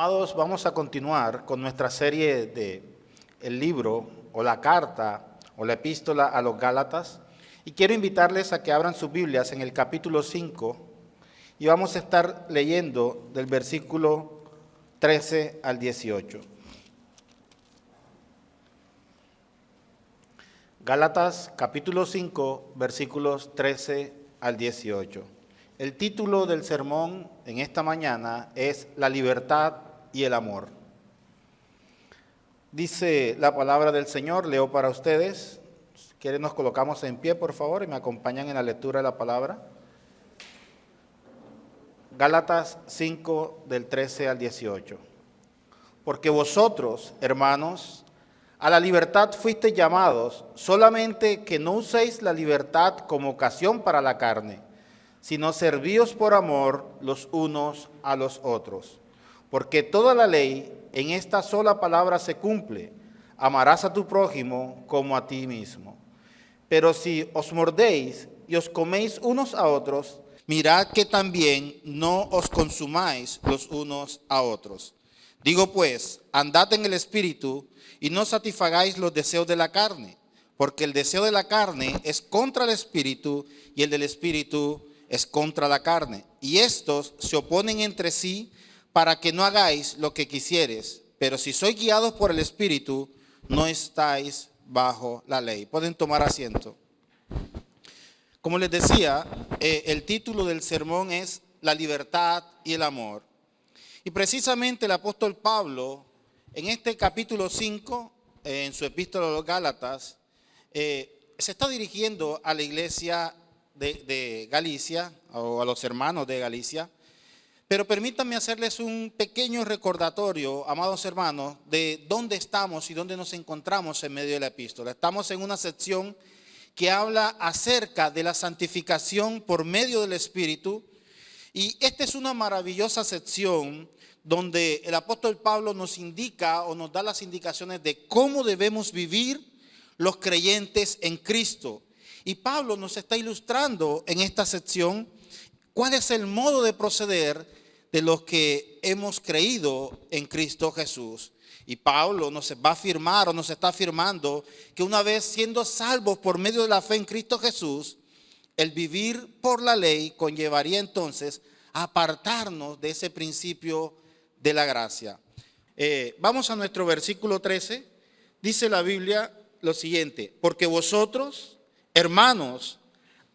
Amados, vamos a continuar con nuestra serie de el libro o la carta o la epístola a los Gálatas y quiero invitarles a que abran sus Biblias en el capítulo 5 y vamos a estar leyendo del versículo 13 al 18. Gálatas capítulo 5 versículos 13 al 18. El título del sermón en esta mañana es La libertad y el amor. Dice la palabra del Señor, leo para ustedes. Si quieren nos colocamos en pie, por favor, y me acompañan en la lectura de la palabra. Gálatas 5 del 13 al 18. Porque vosotros, hermanos, a la libertad fuisteis llamados, solamente que no uséis la libertad como ocasión para la carne, sino servíos por amor los unos a los otros. Porque toda la ley en esta sola palabra se cumple: amarás a tu prójimo como a ti mismo. Pero si os mordéis y os coméis unos a otros, mirad que también no os consumáis los unos a otros. Digo pues, andad en el Espíritu y no satisfagáis los deseos de la carne, porque el deseo de la carne es contra el Espíritu y el del Espíritu es contra la carne, y estos se oponen entre sí para que no hagáis lo que quisieres. Pero si sois guiados por el Espíritu, no estáis bajo la ley. Pueden tomar asiento. Como les decía, el título del sermón es La libertad y el amor. Y precisamente el apóstol Pablo, en este capítulo 5, en su epístola a los Gálatas, se está dirigiendo a la iglesia de Galicia, o a los hermanos de Galicia, pero permítanme hacerles un pequeño recordatorio, amados hermanos, de dónde estamos y dónde nos encontramos en medio de la epístola. Estamos en una sección que habla acerca de la santificación por medio del Espíritu, y esta es una maravillosa sección donde el apóstol Pablo nos indica o nos da las indicaciones de cómo debemos vivir los creyentes en Cristo. Y Pablo nos está ilustrando en esta sección cuál es el modo de proceder de los que hemos creído en Cristo Jesús. Y Pablo nos va a afirmar o nos está afirmando que una vez siendo salvos por medio de la fe en Cristo Jesús, el vivir por la ley conllevaría entonces a apartarnos de ese principio de la gracia. Vamos a nuestro versículo 13. Dice la Biblia lo siguiente: porque vosotros, hermanos,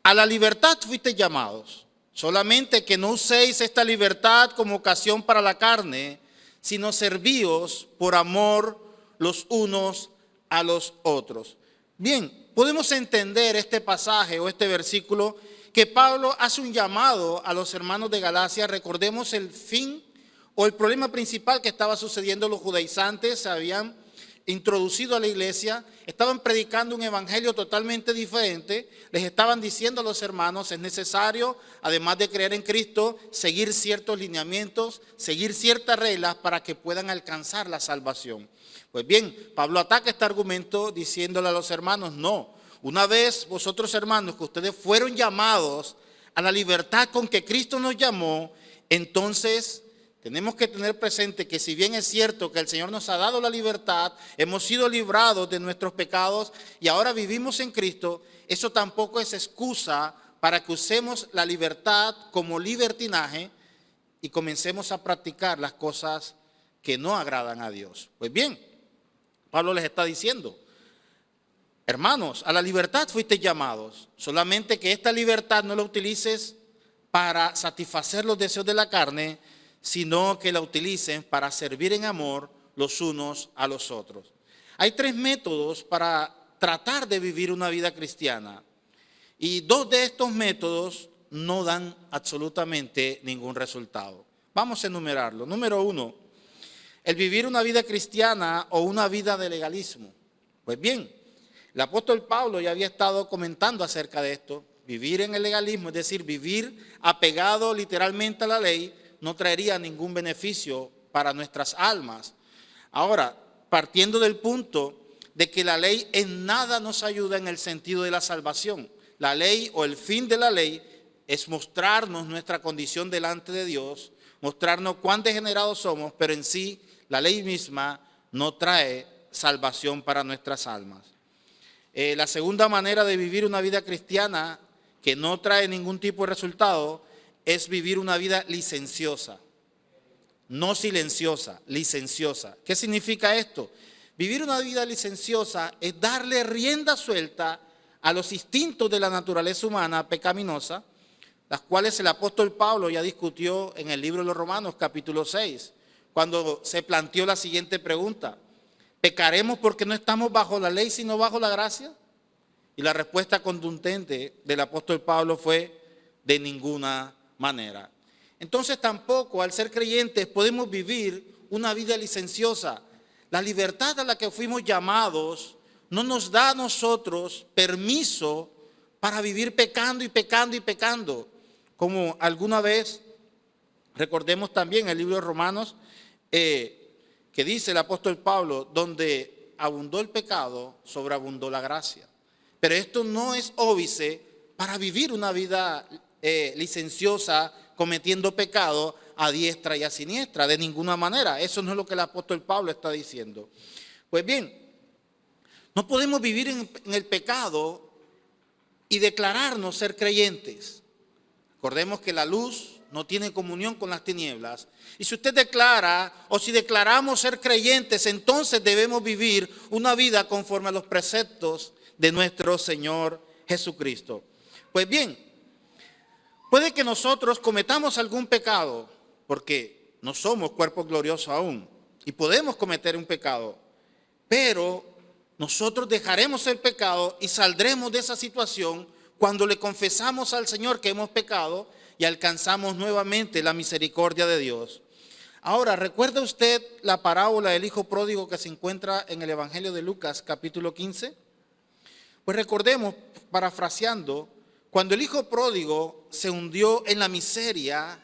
a la libertad fuisteis llamados, solamente que no uséis esta libertad como ocasión para la carne, sino servíos por amor los unos a los otros. Bien, podemos entender este pasaje o este versículo que Pablo hace un llamado a los hermanos de Galacia. Recordemos el fin o el problema principal que estaba sucediendo. Los judaizantes se habían introducido a la iglesia, estaban predicando un evangelio totalmente diferente. Les estaban diciendo a los hermanos: es necesario, además de creer en Cristo, seguir ciertos lineamientos, seguir ciertas reglas para que puedan alcanzar la salvación. Pues bien, Pablo ataca este argumento diciéndole a los hermanos: no, una vez vosotros, hermanos, que ustedes fueron llamados a la libertad con que Cristo nos llamó, entonces tenemos que tener presente que si bien es cierto que el Señor nos ha dado la libertad, hemos sido librados de nuestros pecados y ahora vivimos en Cristo, eso tampoco es excusa para que usemos la libertad como libertinaje y comencemos a practicar las cosas que no agradan a Dios. Pues bien, Pablo les está diciendo: hermanos, a la libertad fuisteis llamados, solamente que esta libertad no la utilices para satisfacer los deseos de la carne, sino que la utilicen para servir en amor los unos a los otros. Hay tres métodos para tratar de vivir una vida cristiana, y dos de estos métodos no dan absolutamente ningún resultado. Vamos a enumerarlo. Número uno, el vivir una vida cristiana o una vida de legalismo. Pues bien, el apóstol Pablo ya había estado comentando acerca de esto. Vivir en el legalismo, es decir, vivir apegado literalmente a la ley, no traería ningún beneficio para nuestras almas. Ahora, partiendo del punto de que la ley en nada nos ayuda en el sentido de la salvación. La ley o el fin de la ley es mostrarnos nuestra condición delante de Dios, mostrarnos cuán degenerados somos, pero en sí la ley misma no trae salvación para nuestras almas. La segunda manera de vivir una vida cristiana que no trae ningún tipo de resultado es vivir una vida licenciosa. No silenciosa, licenciosa. ¿Qué significa esto? Vivir una vida licenciosa es darle rienda suelta a los instintos de la naturaleza humana pecaminosa, las cuales el apóstol Pablo ya discutió en el libro de los Romanos, capítulo 6, cuando se planteó la siguiente pregunta: ¿pecaremos porque no estamos bajo la ley, sino bajo la gracia? Y la respuesta contundente del apóstol Pablo fue: de ninguna manera. Entonces tampoco al ser creyentes podemos vivir una vida licenciosa. La libertad a la que fuimos llamados no nos da a nosotros permiso para vivir pecando y pecando y pecando. Como alguna vez, recordemos también el libro de Romanos, que dice el apóstol Pablo: donde abundó el pecado, sobreabundó la gracia. Pero esto no es óbice para vivir una vida licenciosa, cometiendo pecado a diestra y a siniestra, de ninguna manera. Eso no es lo que el apóstol Pablo está diciendo. Pues bien, no podemos vivir en el pecado y declararnos ser creyentes. Recordemos que la luz no tiene comunión con las tinieblas. Y si usted declara, o si declaramos ser creyentes, entonces debemos vivir una vida conforme a los preceptos de nuestro Señor Jesucristo. Pues bien, puede que nosotros cometamos algún pecado, porque no somos cuerpo glorioso aún, y podemos cometer un pecado, pero nosotros dejaremos el pecado y saldremos de esa situación cuando le confesamos al Señor que hemos pecado y alcanzamos nuevamente la misericordia de Dios. Ahora, ¿recuerda usted la parábola del hijo pródigo que se encuentra en el Evangelio de Lucas, capítulo 15? Pues recordemos, parafraseando, cuando el hijo pródigo se hundió en la miseria,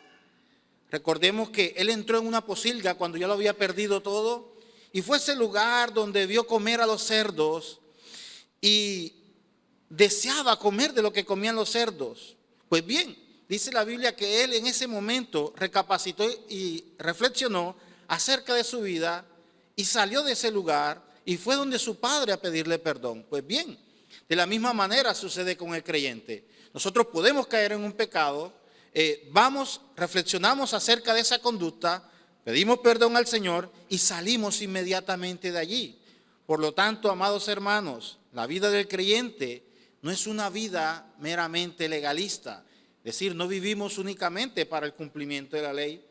recordemos que él entró en una pocilga cuando ya lo había perdido todo, y fue ese lugar donde vio comer a los cerdos y deseaba comer de lo que comían los cerdos. Pues bien, dice la Biblia que él en ese momento recapacitó y reflexionó acerca de su vida y salió de ese lugar y fue donde su padre a pedirle perdón. Pues bien, de la misma manera sucede con el creyente. Nosotros podemos caer en un pecado, reflexionamos acerca de esa conducta, pedimos perdón al Señor y salimos inmediatamente de allí. Por lo tanto, amados hermanos, la vida del creyente no es una vida meramente legalista. Es decir, no vivimos únicamente para el cumplimiento de la ley,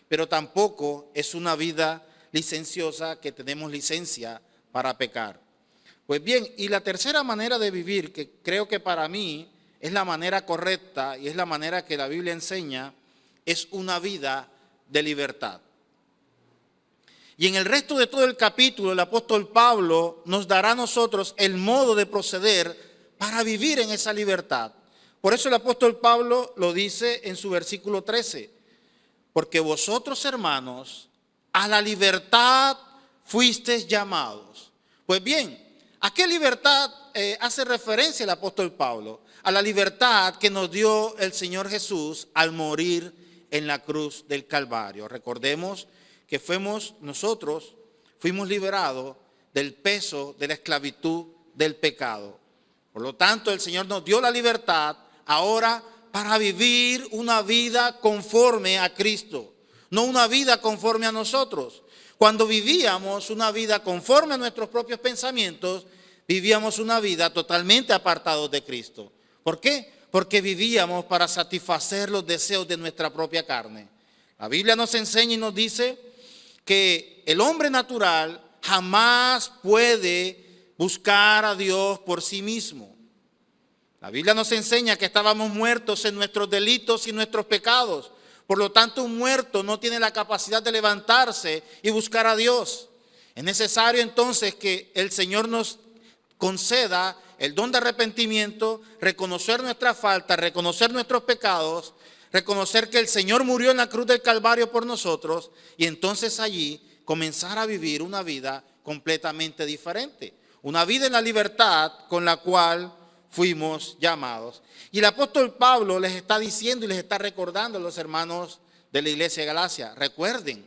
pero tampoco es una vida licenciosa que tenemos licencia para pecar. Pues bien, y la tercera manera de vivir, que creo que para mí es la manera correcta y es la manera que la Biblia enseña, es una vida de libertad. Y en el resto de todo el capítulo, el apóstol Pablo nos dará a nosotros el modo de proceder para vivir en esa libertad. Por eso el apóstol Pablo lo dice en su versículo 13, porque vosotros, hermanos, a la libertad fuisteis llamados. Pues bien, ¿a qué libertad hace referencia el apóstol Pablo? A la libertad que nos dio el Señor Jesús al morir en la cruz del Calvario. Recordemos que nosotros fuimos liberados del peso de la esclavitud del pecado. Por lo tanto, el Señor nos dio la libertad ahora para vivir una vida conforme a Cristo, no una vida conforme a nosotros. Cuando vivíamos una vida conforme a nuestros propios pensamientos, vivíamos una vida totalmente apartados de Cristo. ¿Por qué? Porque vivíamos para satisfacer los deseos de nuestra propia carne. La Biblia nos enseña y nos dice que el hombre natural jamás puede buscar a Dios por sí mismo. La Biblia nos enseña que estábamos muertos en nuestros delitos y nuestros pecados. Por lo tanto, un muerto no tiene la capacidad de levantarse y buscar a Dios. Es necesario entonces que el Señor nos conceda el don de arrepentimiento, reconocer nuestra falta, reconocer nuestros pecados, reconocer que el Señor murió en la cruz del Calvario por nosotros y entonces allí comenzar a vivir una vida completamente diferente. Una vida en la libertad con la cual fuimos llamados. Y el apóstol Pablo les está diciendo y les está recordando a los hermanos de la iglesia de Galacia. Recuerden,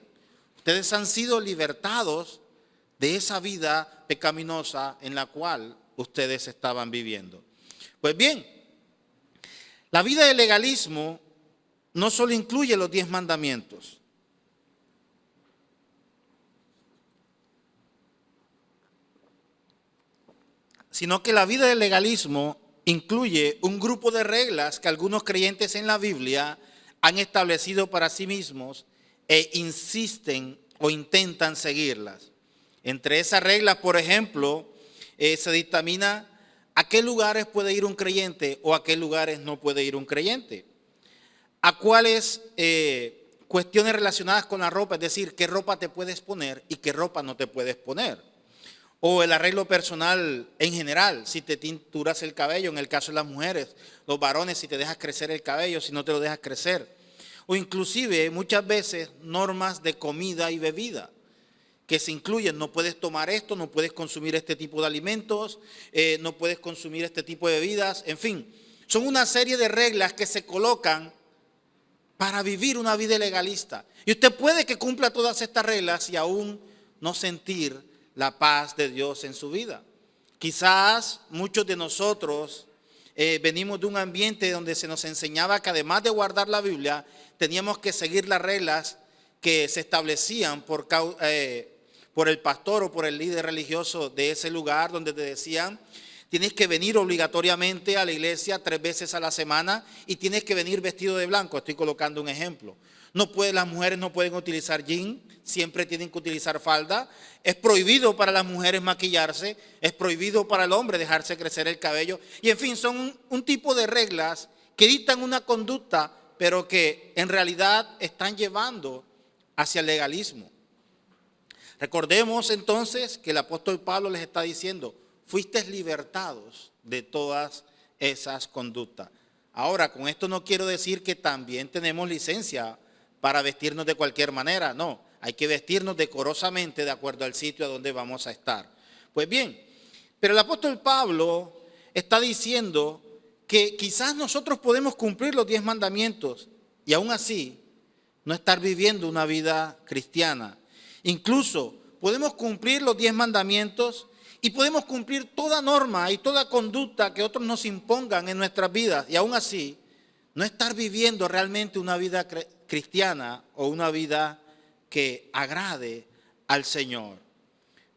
ustedes han sido libertados de esa vida pecaminosa en la cual ustedes estaban viviendo. Pues bien, la vida del legalismo no solo incluye los 10 mandamientos. Sino que la vida del legalismo incluye un grupo de reglas que algunos creyentes en la Biblia han establecido para sí mismos e insisten o intentan seguirlas. Entre esas reglas, por ejemplo, se dictamina a qué lugares puede ir un creyente o a qué lugares no puede ir un creyente. A cuáles cuestiones relacionadas con la ropa, es decir, qué ropa te puedes poner y qué ropa no te puedes poner. O el arreglo personal en general, si te tinturas el cabello, en el caso de las mujeres, los varones, si te dejas crecer el cabello, si no te lo dejas crecer. O inclusive muchas veces normas de comida y bebida que se incluyen, no puedes tomar esto, no puedes consumir este tipo de alimentos, no puedes consumir este tipo de bebidas, en fin. Son una serie de reglas que se colocan para vivir una vida legalista. Y usted puede que cumpla todas estas reglas y aún no sentir la paz de Dios en su vida. Quizás muchos de nosotros venimos de un ambiente donde se nos enseñaba que además de guardar la Biblia, teníamos que seguir las reglas que se establecían por el pastor o por el líder religioso de ese lugar, donde te decían: tienes que venir obligatoriamente a la iglesia 3 veces a la semana y tienes que venir vestido de blanco. Estoy colocando un ejemplo. Las mujeres no pueden utilizar jean, siempre tienen que utilizar falda. Es prohibido para las mujeres maquillarse, es prohibido para el hombre dejarse crecer el cabello. Y en fin, son un tipo de reglas que dictan una conducta, pero que en realidad están llevando hacia el legalismo. Recordemos entonces que el apóstol Pablo les está diciendo: fuisteis libertados de todas esas conductas. Ahora, con esto no quiero decir que también tenemos licencia para vestirnos de cualquier manera. No, hay que vestirnos decorosamente de acuerdo al sitio a donde vamos a estar. Pues bien, pero el apóstol Pablo está diciendo que quizás nosotros podemos cumplir los 10 mandamientos y aún así no estar viviendo una vida cristiana. Incluso podemos cumplir los 10 mandamientos y podemos cumplir toda norma y toda conducta que otros nos impongan en nuestras vidas y aún así no estar viviendo realmente una vida cristiana o una vida que agrade al Señor.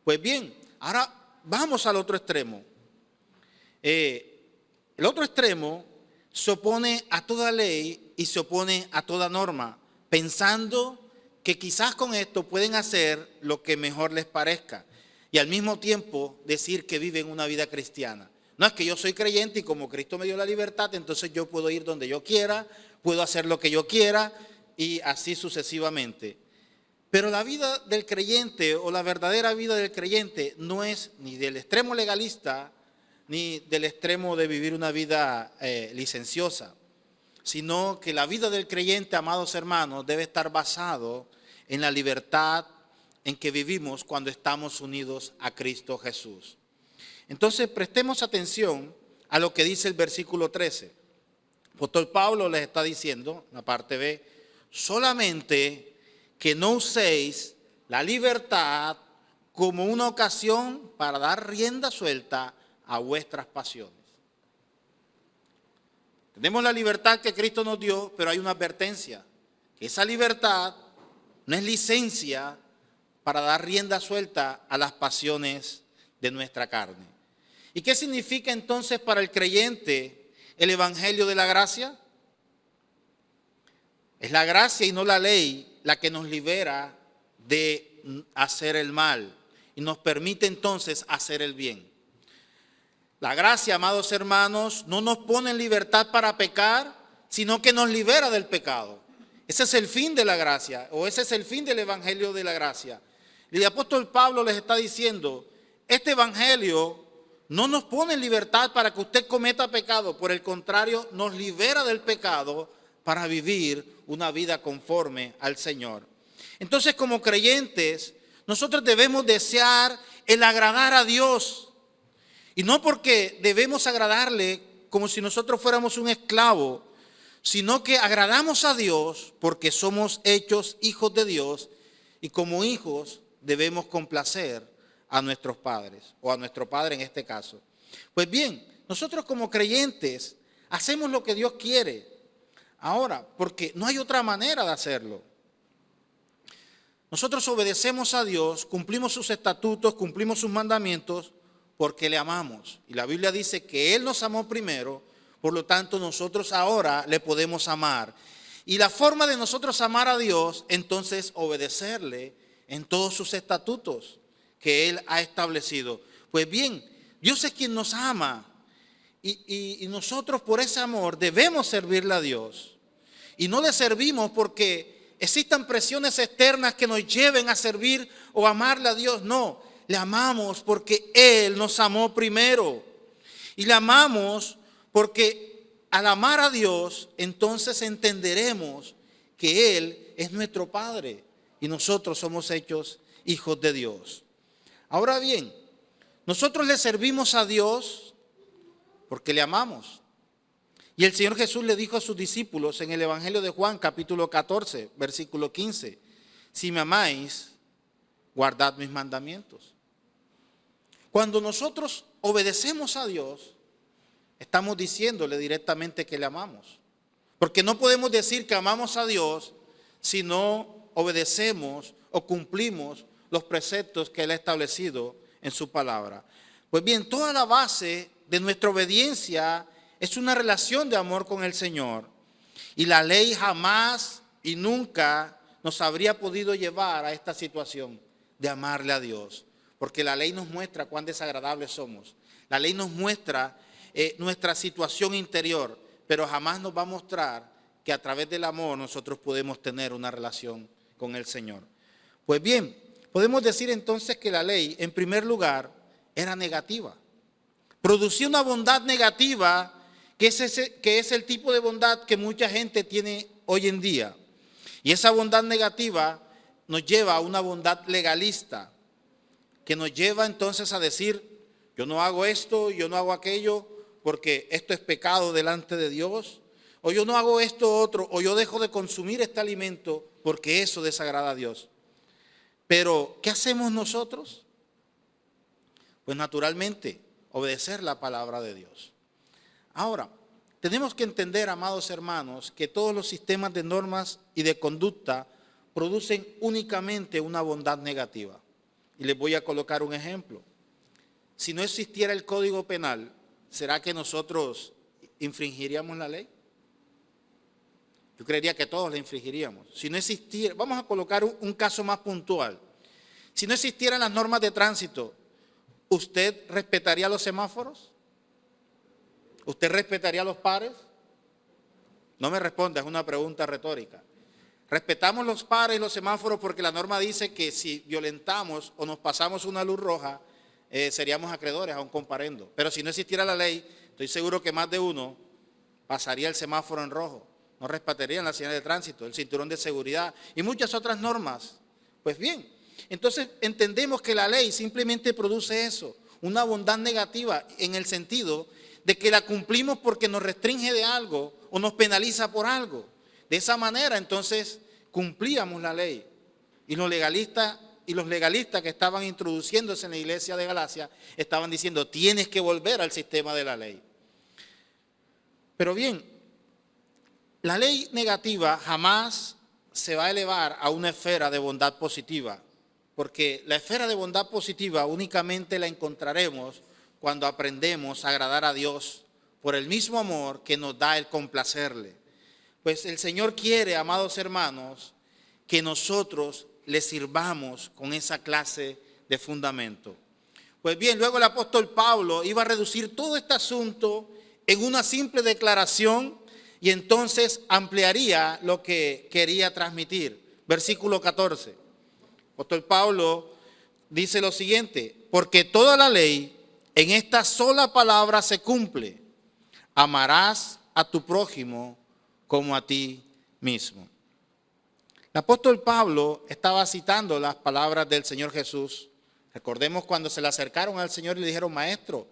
Pues bien, ahora vamos al otro extremo. El otro extremo se opone a toda ley y se opone a toda norma, pensando que quizás con esto pueden hacer lo que mejor les parezca y al mismo tiempo decir que viven una vida cristiana. No es que yo soy creyente y como Cristo me dio la libertad, entonces yo puedo ir donde yo quiera, puedo hacer lo que yo quiera y así sucesivamente. Pero la vida del creyente o la verdadera vida del creyente no es ni del extremo legalista ni del extremo de vivir una vida licenciosa, sino que la vida del creyente, amados hermanos, debe estar basado en la libertad en que vivimos cuando estamos unidos a Cristo Jesús. Entonces prestemos atención a lo que dice el versículo 13. El apóstol Pablo les está diciendo, en la parte B: solamente que no uséis la libertad como una ocasión para dar rienda suelta a vuestras pasiones. Tenemos la libertad que Cristo nos dio, pero hay una advertencia: que esa libertad no es licencia para dar rienda suelta a las pasiones de nuestra carne. ¿Y qué significa entonces para el creyente el evangelio de la gracia? Es la gracia y no la ley la que nos libera de hacer el mal y nos permite entonces hacer el bien. La gracia, amados hermanos, no nos pone en libertad para pecar, sino que nos libera del pecado. Ese es el fin de la gracia, o ese es el fin del evangelio de la gracia. Y el apóstol Pablo les está diciendo: este evangelio no nos pone en libertad para que usted cometa pecado, por el contrario, nos libera del pecado para vivir una vida conforme al Señor. Entonces, como creyentes, nosotros debemos desear el agradar a Dios. Y no porque debemos agradarle como si nosotros fuéramos un esclavo, sino que agradamos a Dios porque somos hechos hijos de Dios y como hijos debemos complacer a nuestros padres, o a nuestro Padre en este caso. Pues bien, nosotros como creyentes hacemos lo que Dios quiere. Ahora, porque no hay otra manera de hacerlo. Nosotros obedecemos a Dios, cumplimos sus estatutos, cumplimos sus mandamientos, porque le amamos. Y la Biblia dice que Él nos amó primero, por lo tanto nosotros ahora le podemos amar. Y la forma de nosotros amar a Dios, entonces obedecerle en todos sus estatutos que Él ha establecido. Pues bien, Dios es quien nos ama y nosotros por ese amor debemos servirle a Dios. Y no le servimos porque existan presiones externas que nos lleven a servir o amarle a Dios. No, le amamos porque Él nos amó primero. Y le amamos porque al amar a Dios, entonces entenderemos que Él es nuestro Padre y nosotros somos hechos hijos de Dios. Ahora bien, nosotros le servimos a Dios porque le amamos. Y el Señor Jesús le dijo a sus discípulos en el Evangelio de Juan, capítulo 14, versículo 15, si me amáis, guardad mis mandamientos. Cuando nosotros obedecemos a Dios, estamos diciéndole directamente que le amamos. Porque no podemos decir que amamos a Dios si no obedecemos o cumplimos los preceptos que Él ha establecido en su palabra. Pues bien, toda la base de nuestra obediencia es una relación de amor con el Señor. Y la ley jamás y nunca nos habría podido llevar a esta situación de amarle a Dios. Porque la ley nos muestra cuán desagradables somos. La ley nos muestra nuestra situación interior, pero jamás nos va a mostrar que a través del amor nosotros podemos tener una relación con el Señor. Pues bien, podemos decir entonces que la ley, en primer lugar, era negativa. Producía una bondad negativa, que es el tipo de bondad que mucha gente tiene hoy en día. Y esa bondad negativa nos lleva a una bondad legalista, que nos lleva entonces a decir, yo no hago esto, yo no hago aquello, porque esto es pecado delante de Dios, o yo no hago esto otro, o yo dejo de consumir este alimento porque eso desagrada a Dios. Pero, ¿qué hacemos nosotros? Pues naturalmente, obedecer la palabra de Dios. Ahora, tenemos que entender, amados hermanos, que todos los sistemas de normas y de conducta producen únicamente una bondad negativa. Y les voy a colocar un ejemplo. Si no existiera el Código Penal, ¿será que nosotros infringiríamos la ley? Yo creería que todos la infringiríamos. Si no existiera, vamos a colocar un caso más puntual. Si no existieran las normas de tránsito, ¿usted respetaría los semáforos? ¿Usted respetaría los pares? No me responda, es una pregunta retórica. Respetamos los pares y los semáforos porque la norma dice que si violentamos o nos pasamos una luz roja, seríamos acreedores a un comparendo. Pero si no existiera la ley, estoy seguro que más de uno pasaría el semáforo en rojo. No respetarían la señal de tránsito, el cinturón de seguridad y muchas otras normas. Pues bien, entonces entendemos que la ley simplemente produce eso, una bondad negativa en el sentido de que la cumplimos porque nos restringe de algo o nos penaliza por algo. De esa manera entonces cumplíamos la ley. Y los legalistas que estaban introduciéndose en la iglesia de Galacia estaban diciendo, tienes que volver al sistema de la ley. Pero bien, la ley negativa jamás se va a elevar a una esfera de bondad positiva, porque la esfera de bondad positiva únicamente la encontraremos cuando aprendemos a agradar a Dios por el mismo amor que nos da el complacerle. Pues el Señor quiere, amados hermanos, que nosotros le sirvamos con esa clase de fundamento. Pues bien, luego el apóstol Pablo iba a reducir todo este asunto en una simple declaración y entonces ampliaría lo que quería transmitir. Versículo 14. El apóstol Pablo dice lo siguiente, porque toda la ley en esta sola palabra se cumple, amarás a tu prójimo como a ti mismo. El apóstol Pablo estaba citando las palabras del Señor Jesús. Recordemos cuando se le acercaron al Señor y le dijeron, maestro,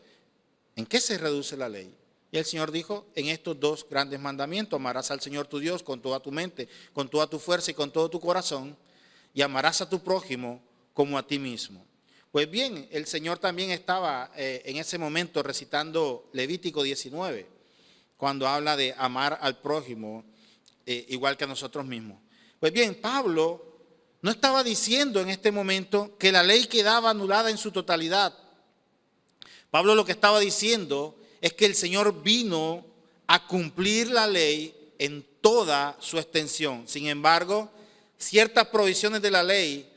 ¿en qué se reduce la ley? Y el Señor dijo, en estos dos grandes mandamientos, amarás al Señor tu Dios con toda tu mente, con toda tu fuerza y con todo tu corazón, y amarás a tu prójimo como a ti mismo. Pues bien, el Señor también estaba en ese momento recitando Levítico 19, cuando habla de amar al prójimo igual que a nosotros mismos. Pues bien, Pablo no estaba diciendo en este momento que la ley quedaba anulada en su totalidad. Pablo lo que estaba diciendo es que el Señor vino a cumplir la ley en toda su extensión. Sin embargo, ciertas provisiones de la ley,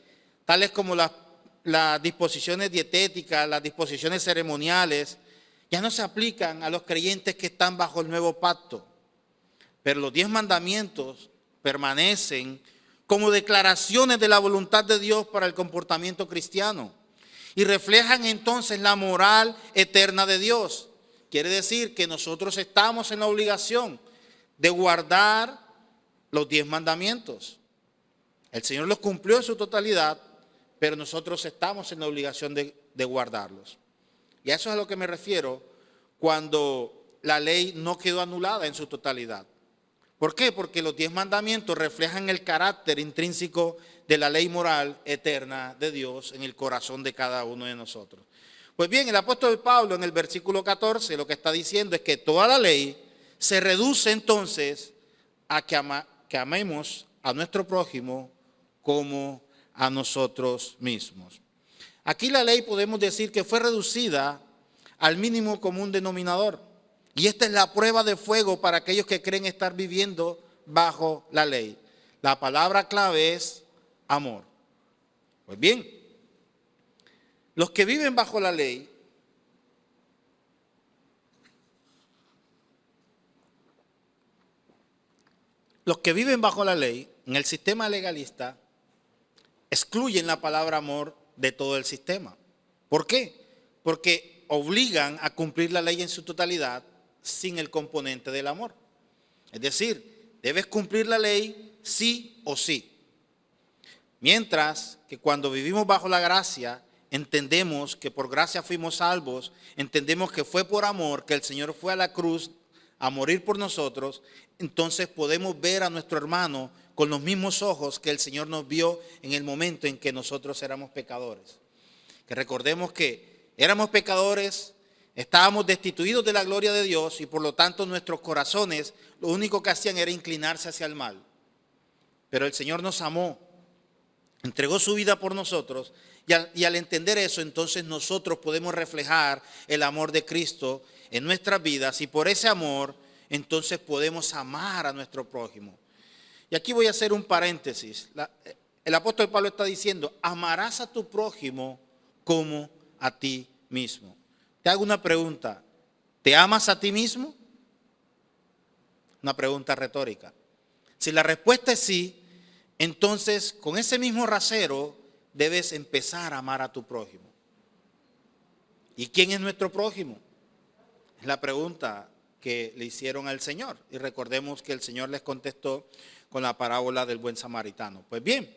tales como las disposiciones dietéticas, las disposiciones ceremoniales, ya no se aplican a los creyentes que están bajo el nuevo pacto. Pero los 10 mandamientos permanecen como declaraciones de la voluntad de Dios para el comportamiento cristiano y reflejan entonces la moral eterna de Dios. Quiere decir que nosotros estamos en la obligación de guardar los 10 mandamientos. El Señor los cumplió en su totalidad, pero nosotros estamos en la obligación de guardarlos. Y a eso es a lo que me refiero cuando la ley no quedó anulada en su totalidad. ¿Por qué? Porque los 10 mandamientos reflejan el carácter intrínseco de la ley moral eterna de Dios en el corazón de cada uno de nosotros. Pues bien, el apóstol Pablo en el versículo 14 lo que está diciendo es que toda la ley se reduce entonces a que amemos a nuestro prójimo como a nosotros mismos. Aquí la ley podemos decir que fue reducida al mínimo común denominador. Y esta es la prueba de fuego para aquellos que creen estar viviendo bajo la ley. La palabra clave es amor. Pues bien, los que viven bajo la ley en el sistema legalista excluyen la palabra amor de todo el sistema. ¿Por qué? Porque obligan a cumplir la ley en su totalidad sin el componente del amor. Es decir, debes cumplir la ley sí o sí. Mientras que cuando vivimos bajo la gracia, entendemos que por gracia fuimos salvos, entendemos que fue por amor que el Señor fue a la cruz a morir por nosotros, entonces podemos ver a nuestro hermano con los mismos ojos que el Señor nos vio en el momento en que nosotros éramos pecadores. Que recordemos que éramos pecadores, estábamos destituidos de la gloria de Dios y por lo tanto nuestros corazones lo único que hacían era inclinarse hacia el mal. Pero el Señor nos amó, entregó su vida por nosotros y al entender eso entonces nosotros podemos reflejar el amor de Cristo en nuestras vidas y por ese amor entonces podemos amar a nuestro prójimo. Y aquí voy a hacer un paréntesis. El apóstol Pablo está diciendo, amarás a tu prójimo como a ti mismo. Te hago una pregunta, ¿te amas a ti mismo? Una pregunta retórica. Si la respuesta es sí, entonces con ese mismo rasero debes empezar a amar a tu prójimo. ¿Y quién es nuestro prójimo? Es la pregunta que le hicieron al Señor. Y recordemos que el Señor les contestó con la parábola del buen samaritano. Pues bien,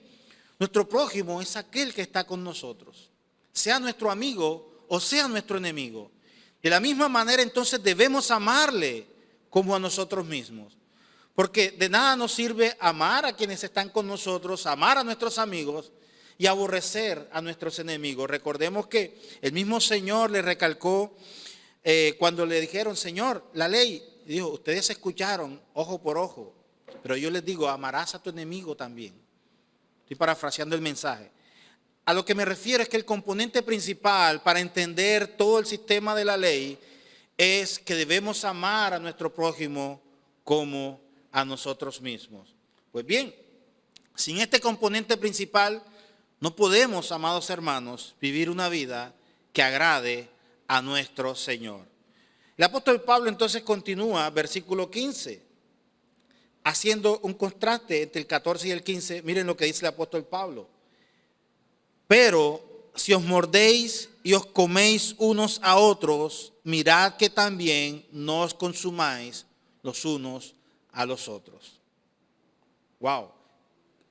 nuestro prójimo es aquel que está con nosotros, sea nuestro amigo o sea nuestro enemigo. De la misma manera entonces debemos amarle como a nosotros mismos. Porque de nada nos sirve amar a quienes están con nosotros, amar a nuestros amigos y aborrecer a nuestros enemigos. Recordemos que el mismo Señor le recalcó cuando le dijeron, Señor, la ley, dijo, ustedes escucharon ojo por ojo, pero yo les digo, amarás a tu enemigo también. Estoy parafraseando el mensaje. A lo que me refiero es que el componente principal para entender todo el sistema de la ley es que debemos amar a nuestro prójimo como a nosotros mismos. Pues bien, sin este componente principal no podemos, amados hermanos, vivir una vida que agrade a nuestro Señor. El apóstol Pablo entonces continúa, versículo 15, haciendo un contraste entre el 14 y el 15. Miren lo que dice el apóstol Pablo. Pero si os mordéis y os coméis unos a otros, mirad que también no os consumáis los unos a los otros. Wow.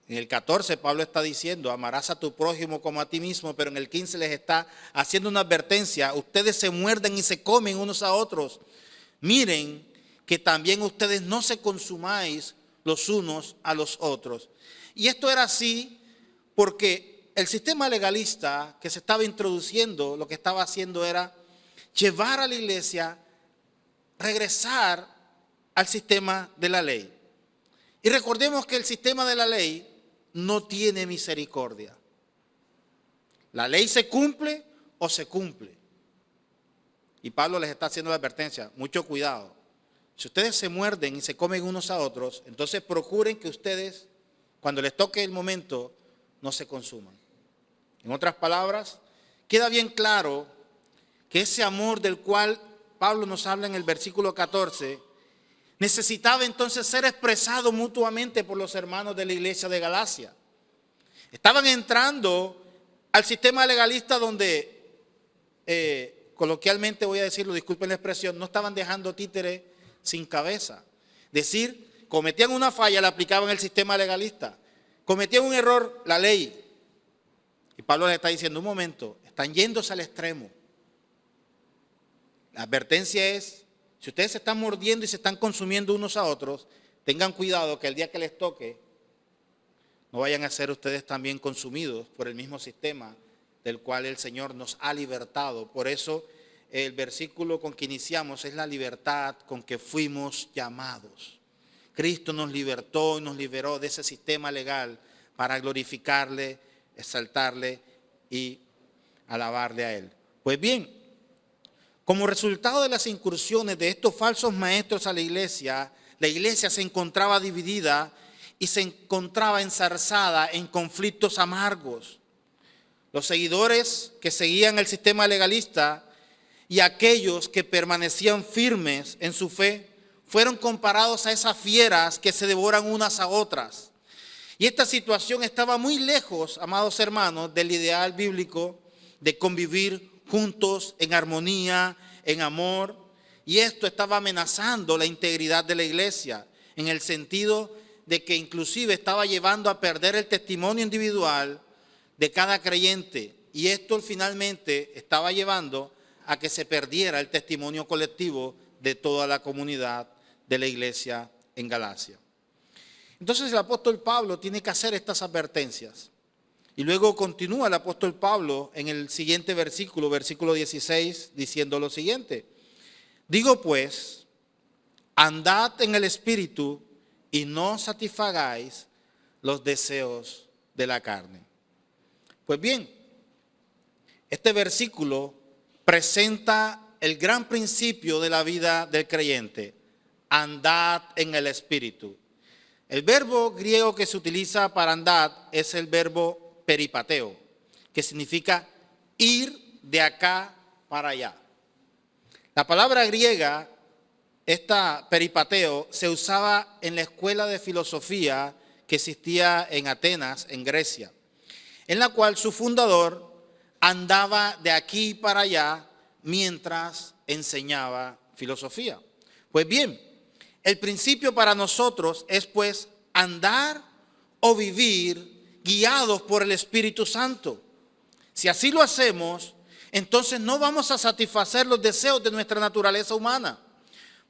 En el 14 Pablo está diciendo, amarás a tu prójimo como a ti mismo, pero en el 15 les está haciendo una advertencia. Ustedes se muerden y se comen unos a otros. miren que también ustedes no se consumáis los unos a los otros. Y esto era así porque el sistema legalista que se estaba introduciendo, lo que estaba haciendo era llevar a la iglesia, regresar al sistema de la ley. Y recordemos que el sistema de la ley no tiene misericordia. La ley se cumple o se cumple. Y Pablo les está haciendo la advertencia, mucho cuidado. Si ustedes se muerden y se comen unos a otros, entonces procuren que ustedes, cuando les toque el momento, no se consuman. En otras palabras, queda bien claro que ese amor del cual Pablo nos habla en el versículo 14, necesitaba entonces ser expresado mutuamente por los hermanos de la iglesia de Galacia. Estaban entrando al sistema legalista donde, coloquialmente voy a decirlo, disculpen la expresión, no estaban dejando títere sin cabeza. Es decir, cometían una falla, la aplicaban el sistema legalista. Cometían un error, la ley. Y Pablo les está diciendo, un momento, están yéndose al extremo. La advertencia es, si ustedes se están mordiendo y se están consumiendo unos a otros, tengan cuidado que el día que les toque, no vayan a ser ustedes también consumidos por el mismo sistema del cual el Señor nos ha libertado. Por eso el versículo con que iniciamos es la libertad con que fuimos llamados. Cristo nos libertó y nos liberó de ese sistema legal para glorificarle, exaltarle y alabarle a Él. Pues bien, como resultado de las incursiones de estos falsos maestros a la iglesia se encontraba dividida y se encontraba enzarzada en conflictos amargos. Los seguidores que seguían el sistema legalista y aquellos que permanecían firmes en su fe fueron comparados a esas fieras que se devoran unas a otras. Y esta situación estaba muy lejos, amados hermanos, del ideal bíblico de convivir juntos en armonía, en amor. Y esto estaba amenazando la integridad de la iglesia, en el sentido de que inclusive estaba llevando a perder el testimonio individual de cada creyente. Y esto finalmente estaba llevando a que se perdiera el testimonio colectivo de toda la comunidad de la iglesia en Galacia. Entonces el apóstol Pablo tiene que hacer estas advertencias. Y luego continúa el apóstol Pablo en el siguiente versículo, versículo 16, diciendo lo siguiente. Digo pues, andad en el Espíritu y no satisfagáis los deseos de la carne. Pues bien, este versículo presenta el gran principio de la vida del creyente. Andad en el Espíritu. El verbo griego que se utiliza para andar es el verbo peripateo, que significa ir de acá para allá. La palabra griega, esta peripateo, se usaba en la escuela de filosofía que existía en Atenas, en Grecia, en la cual su fundador andaba de aquí para allá mientras enseñaba filosofía. Pues bien, el principio para nosotros es pues andar o vivir guiados por el Espíritu Santo. Si así lo hacemos, entonces no vamos a satisfacer los deseos de nuestra naturaleza humana.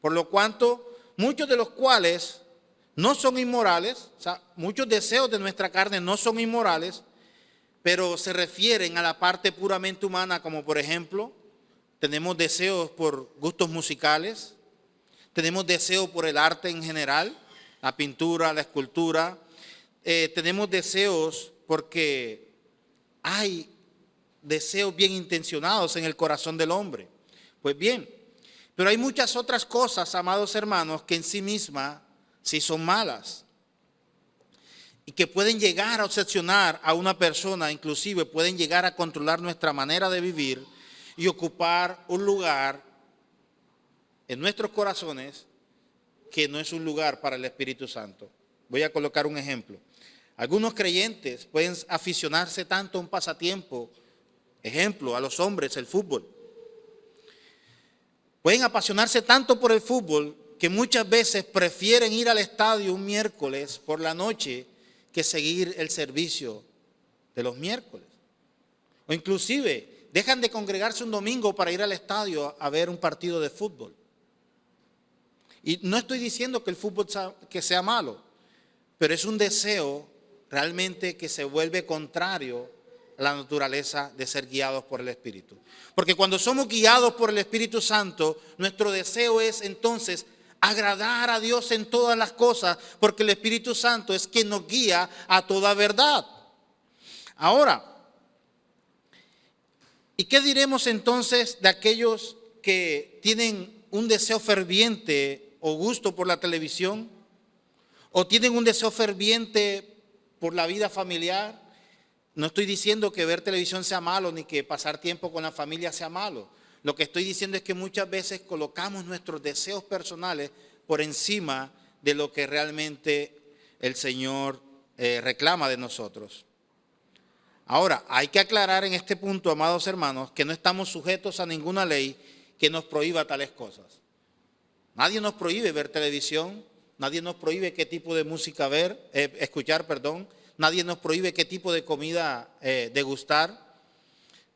Por lo cuanto, muchos de los cuales no son inmorales, o sea, muchos deseos de nuestra carne no son inmorales, pero se refieren a la parte puramente humana, como por ejemplo, tenemos deseos por gustos musicales, tenemos deseo por el arte en general, la pintura, la escultura. Tenemos deseos porque hay deseos bien intencionados en el corazón del hombre. Pues bien, pero hay muchas otras cosas, amados hermanos, que en sí mismas sí son malas y que pueden llegar a obsesionar a una persona, inclusive pueden llegar a controlar nuestra manera de vivir y ocupar un lugar en nuestros corazones que no es un lugar para el Espíritu Santo. Voy a colocar un ejemplo. Algunos creyentes pueden aficionarse tanto a un pasatiempo, ejemplo, a los hombres, el fútbol. Pueden apasionarse tanto por el fútbol que muchas veces prefieren ir al estadio un miércoles por la noche que seguir el servicio de los miércoles. O inclusive dejan de congregarse un domingo para ir al estadio a ver un partido de fútbol. Y no estoy diciendo que el fútbol que sea malo, pero es un deseo realmente que se vuelve contrario a la naturaleza de ser guiados por el Espíritu. Porque cuando somos guiados por el Espíritu Santo, nuestro deseo es entonces agradar a Dios en todas las cosas, porque el Espíritu Santo es quien nos guía a toda verdad. Ahora, ¿y qué diremos entonces de aquellos que tienen un deseo ferviente o gusto por la televisión? ¿O tienen un deseo ferviente por la vida familiar? No estoy diciendo que ver televisión sea malo, ni que pasar tiempo con la familia sea malo. Lo que estoy diciendo es que muchas veces colocamos nuestros deseos personales por encima de lo que realmente el Señor reclama de nosotros. Ahora, hay que aclarar en este punto, amados hermanos, que no estamos sujetos a ninguna ley que nos prohíba tales cosas. Nadie nos prohíbe ver televisión, nadie nos prohíbe qué tipo de música escuchar. Nadie nos prohíbe qué tipo de comida degustar.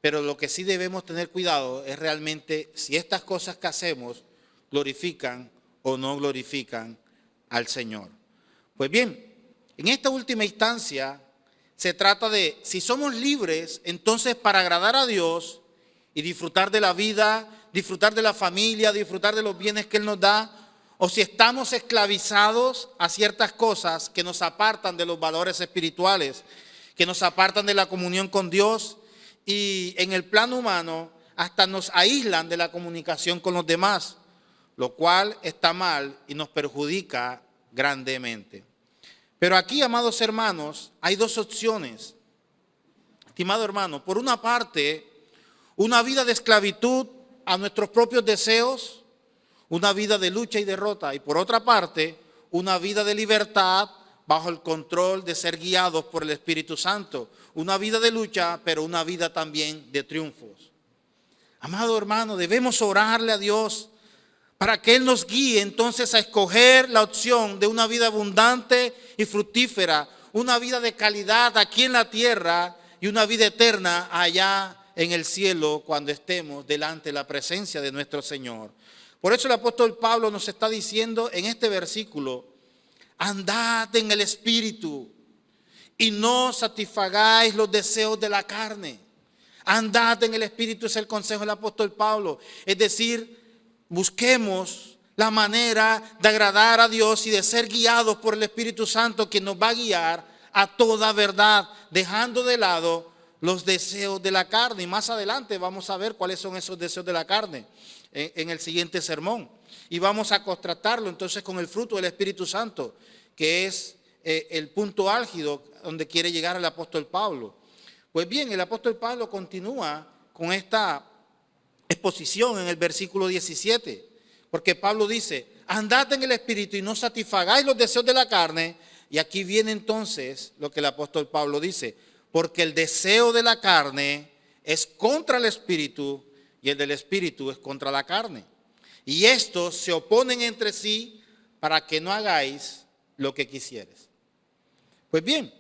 Pero lo que sí debemos tener cuidado es realmente si estas cosas que hacemos glorifican o no glorifican al Señor. Pues bien, en esta última instancia se trata de si somos libres entonces para agradar a Dios y disfrutar de la vida, disfrutar de la familia, disfrutar de los bienes que Él nos da, o si estamos esclavizados a ciertas cosas que nos apartan de los valores espirituales, que nos apartan de la comunión con Dios y en el plano humano hasta nos aíslan de la comunicación con los demás, lo cual está mal y nos perjudica grandemente. Pero aquí, amados hermanos, hay dos opciones. Estimado hermano, por una parte, una vida de esclavitud a nuestros propios deseos, una vida de lucha y derrota, y por otra parte, una vida de libertad bajo el control de ser guiados por el Espíritu Santo, una vida de lucha, pero una vida también de triunfos. Amado hermano, debemos orarle a Dios para que Él nos guíe entonces a escoger la opción de una vida abundante y fructífera, una vida de calidad aquí en la tierra y una vida eterna allá en el cielo cuando estemos delante de la presencia de nuestro Señor. Por eso el apóstol Pablo nos está diciendo en este versículo: andad en el Espíritu y no satisfagáis los deseos de la carne. Andad en el Espíritu es el consejo del apóstol Pablo. Es decir, busquemos la manera de agradar a Dios y de ser guiados por el Espíritu Santo, que nos va a guiar a toda verdad, dejando de lado los deseos de la carne. Y más adelante vamos a ver cuáles son esos deseos de la carne en el siguiente sermón. Y vamos a contrastarlo entonces con el fruto del Espíritu Santo, que es el punto álgido donde quiere llegar el apóstol Pablo. Pues bien, el apóstol Pablo continúa con esta exposición en el versículo 17, porque Pablo dice: andad en el Espíritu y no satisfagáis los deseos de la carne. Y aquí viene entonces lo que el apóstol Pablo dice: porque el deseo de la carne es contra el Espíritu y el del Espíritu es contra la carne. Y estos se oponen entre sí para que no hagáis lo que quisieres. Pues bien,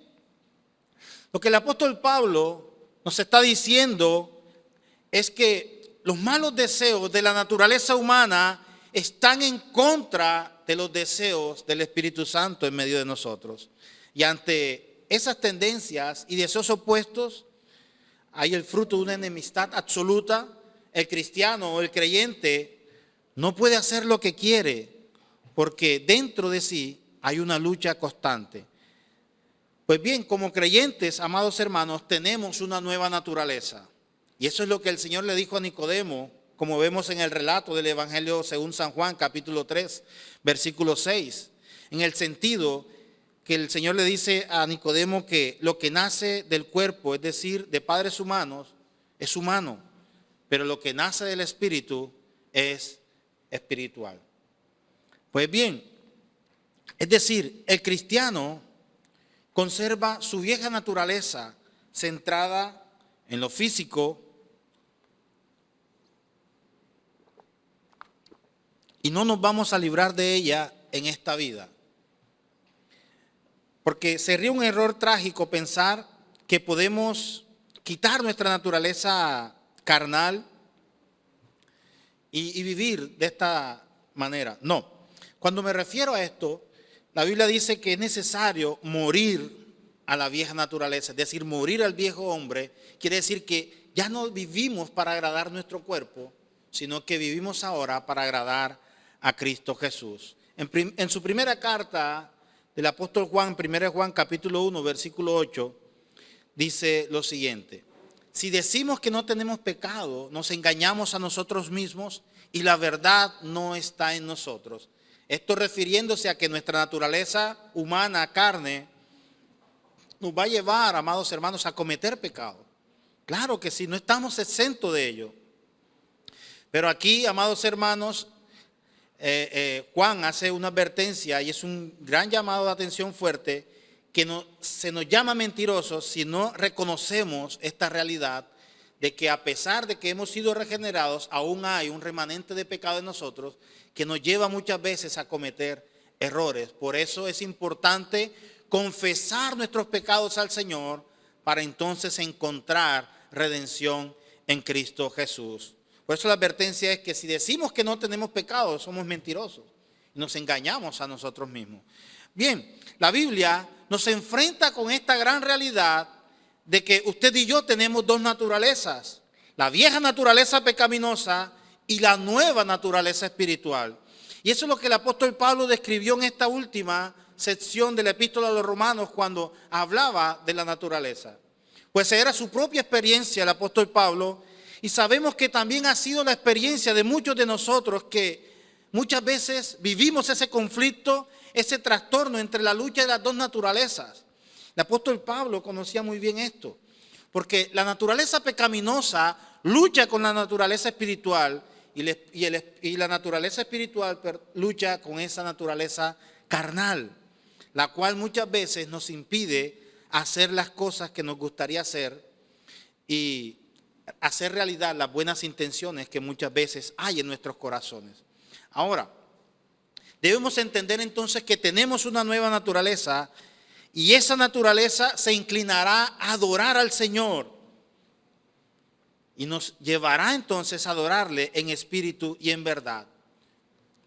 lo que el apóstol Pablo nos está diciendo es que los malos deseos de la naturaleza humana están en contra de los deseos del Espíritu Santo en medio de nosotros. Y ante esas tendencias y deseos opuestos, hay el fruto de una enemistad absoluta. El cristiano o el creyente no puede hacer lo que quiere, porque dentro de sí hay una lucha constante. Pues bien, como creyentes, amados hermanos, tenemos una nueva naturaleza. Y eso es lo que el Señor le dijo a Nicodemo, como vemos en el relato del Evangelio según San Juan, capítulo 3, versículo 6. En el sentido que el Señor le dice a Nicodemo que lo que nace del cuerpo, es decir, de padres humanos, es humano. Pero lo que nace del Espíritu es espiritual. Pues bien, es decir, el cristiano conserva su vieja naturaleza centrada en lo físico y no nos vamos a librar de ella en esta vida. Porque sería un error trágico pensar que podemos quitar nuestra naturaleza carnal y vivir de esta manera. No, Cuando me refiero a esto, la Biblia dice que es necesario morir a la vieja naturaleza, es decir, morir al viejo hombre. Quiere decir que ya no vivimos para agradar nuestro cuerpo, sino que vivimos ahora para agradar a Cristo Jesús. En su primera carta del apóstol Juan, 1 Juan capítulo 1, versículo 8, dice lo siguiente: si decimos que no tenemos pecado, nos engañamos a nosotros mismos y la verdad no está en nosotros. Esto refiriéndose a que nuestra naturaleza humana, carne, nos va a llevar, amados hermanos, a cometer pecado. Claro que sí, no estamos exentos de ello. Pero aquí, amados hermanos, Juan hace una advertencia y es un gran llamado de atención fuerte, que se nos llama mentirosos si no reconocemos esta realidad de que a pesar de que hemos sido regenerados, aún hay un remanente de pecado en nosotros que nos lleva muchas veces a cometer errores. Por eso es importante confesar nuestros pecados al Señor para entonces encontrar redención en Cristo Jesús. Por eso la advertencia es que si decimos que no tenemos pecado, somos mentirosos y nos engañamos a nosotros mismos. Bien, la Biblia nos enfrenta con esta gran realidad de que usted y yo tenemos dos naturalezas: la vieja naturaleza pecaminosa y la nueva naturaleza espiritual. Y eso es lo que el apóstol Pablo describió en esta última sección de la epístola a los Romanos cuando hablaba de la naturaleza. Pues era su propia experiencia el apóstol Pablo, y sabemos que también ha sido la experiencia de muchos de nosotros que muchas veces vivimos ese conflicto, ese trastorno entre la lucha de las dos naturalezas. El apóstol Pablo conocía muy bien esto, porque la naturaleza pecaminosa lucha con la naturaleza espiritual y la naturaleza espiritual lucha con esa naturaleza carnal, la cual muchas veces nos impide hacer las cosas que nos gustaría hacer y hacer realidad las buenas intenciones que muchas veces hay en nuestros corazones. Ahora, debemos entender entonces que tenemos una nueva naturaleza y esa naturaleza se inclinará a adorar al Señor y nos llevará entonces a adorarle en espíritu y en verdad.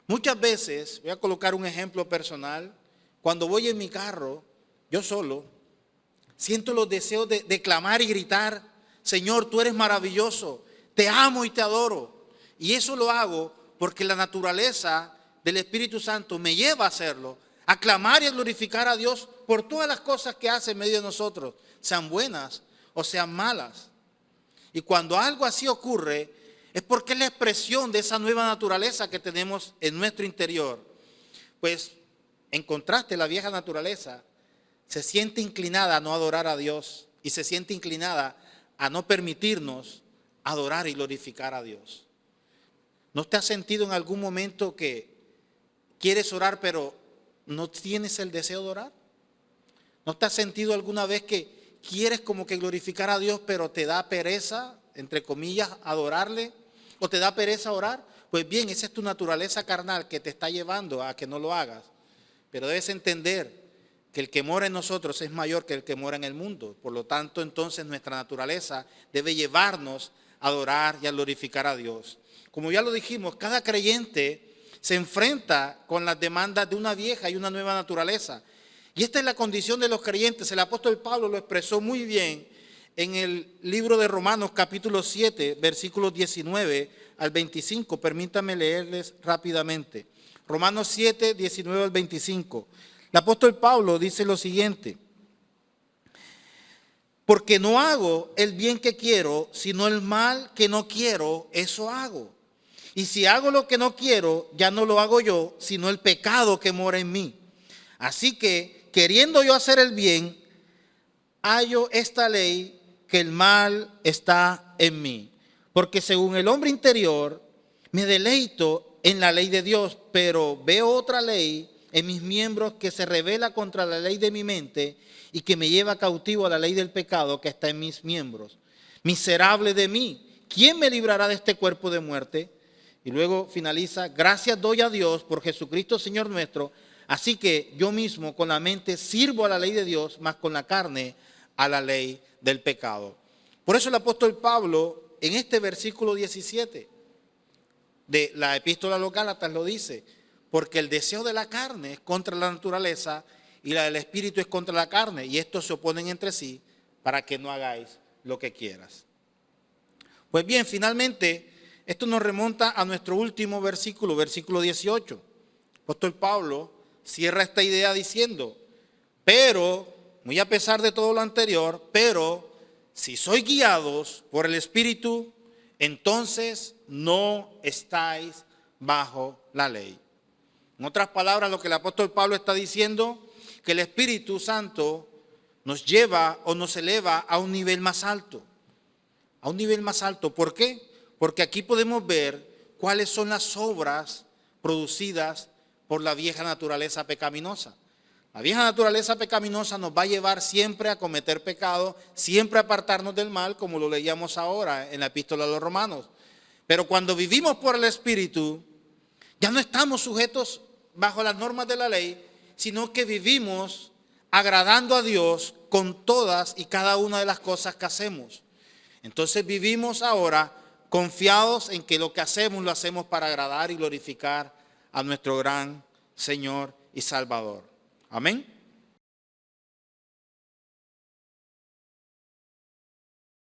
Muchas veces, voy a colocar un ejemplo personal, cuando voy en mi carro, yo solo, siento los deseos de clamar y gritar: Señor, tú eres maravilloso, te amo y te adoro. Y eso lo hago porque la naturaleza del Espíritu Santo me lleva a hacerlo, a clamar y a glorificar a Dios por todas las cosas que hace en medio de nosotros, sean buenas o sean malas. Y cuando algo así ocurre, es porque es la expresión de esa nueva naturaleza que tenemos en nuestro interior. Pues, en contraste, la vieja naturaleza se siente inclinada a no adorar a Dios y se siente inclinada a no permitirnos adorar y glorificar a Dios. ¿No te has sentido en algún momento que quieres orar pero no tienes el deseo de orar? ¿No te has sentido alguna vez que quieres como que glorificar a Dios pero te da pereza, entre comillas, adorarle? ¿O te da pereza orar? Pues bien, esa es tu naturaleza carnal que te está llevando a que no lo hagas. Pero debes entender que el que mora en nosotros es mayor que el que mora en el mundo. Por lo tanto, entonces nuestra naturaleza debe llevarnos a adorar y a glorificar a Dios. Como ya lo dijimos, cada creyente se enfrenta con las demandas de una vieja y una nueva naturaleza. Y esta es la condición de los creyentes. El apóstol Pablo lo expresó muy bien en el libro de Romanos capítulo 7, versículos 19 al 25. Permítanme leerles rápidamente. Romanos 7, 19 al 25. El apóstol Pablo dice lo siguiente: porque no hago el bien que quiero, sino el mal que no quiero, eso hago. Y si hago lo que no quiero, ya no lo hago yo, sino el pecado que mora en mí. Así que, queriendo yo hacer el bien, hallo esta ley, que el mal está en mí. Porque según el hombre interior, me deleito en la ley de Dios, pero veo otra ley en mis miembros que se rebela contra la ley de mi mente y que me lleva cautivo a la ley del pecado que está en mis miembros. Miserable de mí, ¿quién me librará de este cuerpo de muerte? Y luego finaliza: gracias doy a Dios por Jesucristo Señor nuestro. Así que yo mismo con la mente sirvo a la ley de Dios, mas con la carne a la ley del pecado. Por eso el apóstol Pablo en este versículo 17 de la epístola a los Gálatas lo dice: porque el deseo de la carne es contra la naturaleza y la del espíritu es contra la carne, y estos se oponen entre sí para que no hagáis lo que quieras. Pues bien, finalmente, esto nos remonta a nuestro último versículo, versículo 18. El apóstol Pablo cierra esta idea diciendo, pero, muy a pesar de todo lo anterior, pero si sois guiados por el Espíritu, entonces no estáis bajo la ley. En otras palabras, lo que el apóstol Pablo está diciendo, que el Espíritu Santo nos lleva o nos eleva a un nivel más alto. A un nivel más alto. ¿Por qué? Porque aquí podemos ver cuáles son las obras producidas por la vieja naturaleza pecaminosa. La vieja naturaleza pecaminosa nos va a llevar siempre a cometer pecado, siempre a apartarnos del mal, como lo leíamos ahora en la epístola a los Romanos. Pero cuando vivimos por el Espíritu, ya no estamos sujetos bajo las normas de la ley, sino que vivimos agradando a Dios con todas y cada una de las cosas que hacemos. Entonces vivimos ahora confiados en que lo que hacemos lo hacemos para agradar y glorificar a nuestro gran Señor y Salvador. Amén.